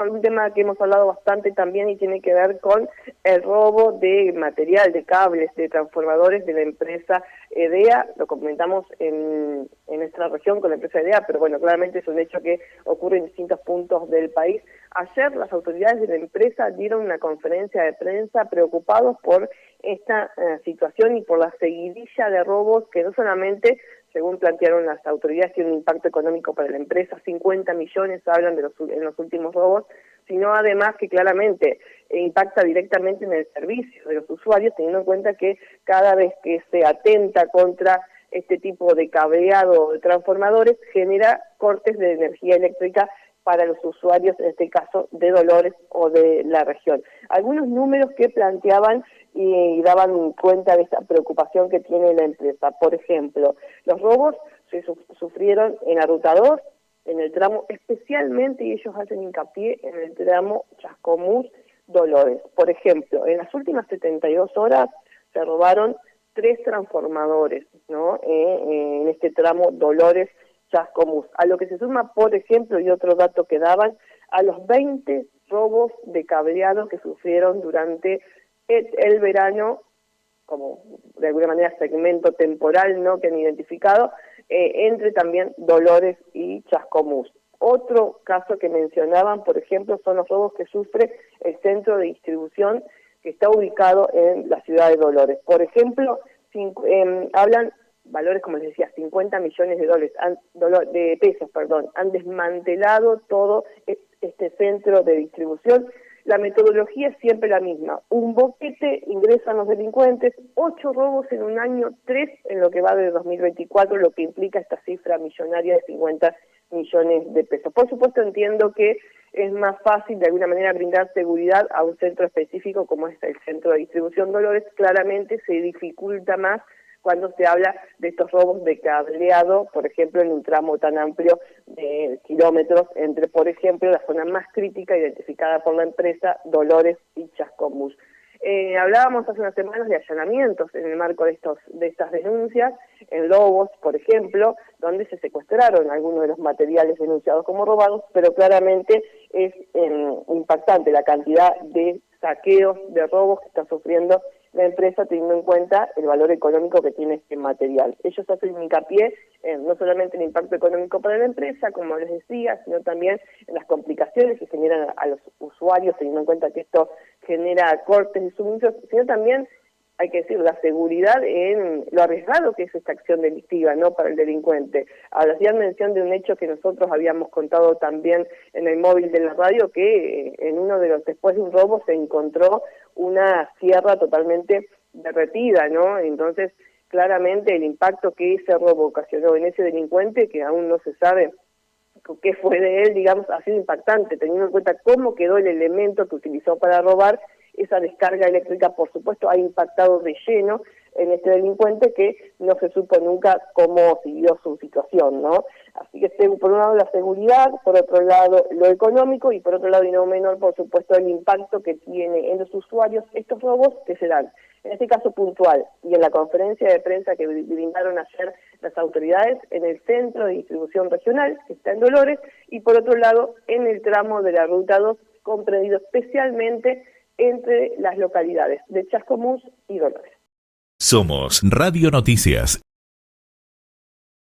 un tema que hemos hablado bastante también y tiene que ver con el robo de material, de cables, de transformadores de la empresa EDEA. Lo comentamos en nuestra región con la empresa EDEA, pero bueno, claramente es un hecho que ocurre en distintos puntos del país. Ayer las autoridades de la empresa dieron una conferencia de prensa preocupados por esta situación y por la seguidilla de robos que no solamente, según plantearon las autoridades, tiene un impacto económico para la empresa, 50 millones hablan en los últimos robos, sino además que claramente impacta directamente en el servicio de los usuarios, teniendo en cuenta que cada vez que se atenta contra este tipo de cableado de transformadores, genera cortes de energía eléctrica para los usuarios, en este caso de Dolores o de la región. Algunos números que planteaban y daban cuenta de esta preocupación que tiene la empresa. Por ejemplo, los robos se sufrieron en la Ruta 2, en el tramo especialmente, y ellos hacen hincapié en el tramo Chascomús-Dolores. Por ejemplo, en las últimas 72 horas se robaron 3 transformadores, ¿no? En este tramo Dolores-Chascomús, a lo que se suma, por ejemplo, y otro dato que daban, a los 20 robos de cableado que sufrieron durante el verano, como de alguna manera segmento temporal, ¿no?, que han identificado, entre también Dolores y Chascomús. Otro caso que mencionaban, por ejemplo, son los robos que sufre el centro de distribución que está ubicado en la ciudad de Dolores. Por ejemplo, hablan valores, como les decía, 50 millones de pesos, han desmantelado todo este centro de distribución. La metodología es siempre la misma. Un boquete, ingresan los delincuentes, 8 robos en un año, 3 en lo que va de 2024, lo que implica esta cifra millonaria de 50 millones de pesos. Por supuesto, entiendo que es más fácil de alguna manera brindar seguridad a un centro específico como es el centro de distribución Dolores. Claramente se dificulta más cuando se habla de estos robos de cableado, por ejemplo, en un tramo tan amplio de kilómetros entre, por ejemplo, la zona más crítica identificada por la empresa, Dolores y Chascomús. Hablábamos hace unas semanas de allanamientos en el marco de estas denuncias, en Lobos, por ejemplo, donde se secuestraron algunos de los materiales denunciados como robados, pero claramente es impactante la cantidad de saqueos, de robos que está sufriendo la empresa, teniendo en cuenta el valor económico que tiene este material. Ellos hacen hincapié no solamente en el impacto económico para la empresa, como les decía, sino también en las complicaciones que generan a los usuarios, teniendo en cuenta que esto genera cortes de suministros, sino también, hay que decir, la seguridad en lo arriesgado que es esta acción delictiva, ¿no?, para el delincuente. Ahora, hacían mención de un hecho que nosotros habíamos contado también en el móvil de la radio, que después de un robo se encontró una sierra totalmente derretida, ¿no? Entonces, claramente el impacto que ese robo ocasionó en ese delincuente, que aún no se sabe qué fue de él, digamos, ha sido impactante, teniendo en cuenta cómo quedó el elemento que utilizó para robar. Esa descarga eléctrica, por supuesto, ha impactado de lleno en este delincuente, que no se supo nunca cómo siguió su situación, ¿no? Así que por un lado la seguridad, por otro lado lo económico y por otro lado, y no menor, por supuesto, el impacto que tiene en los usuarios estos robos que se dan, en este caso puntual, y en la conferencia de prensa que brindaron ayer las autoridades en el centro de distribución regional, que está en Dolores, y por otro lado en el tramo de la Ruta 2, comprendido especialmente entre las localidades de Chascomús y Dolores. Somos Radio Noticias.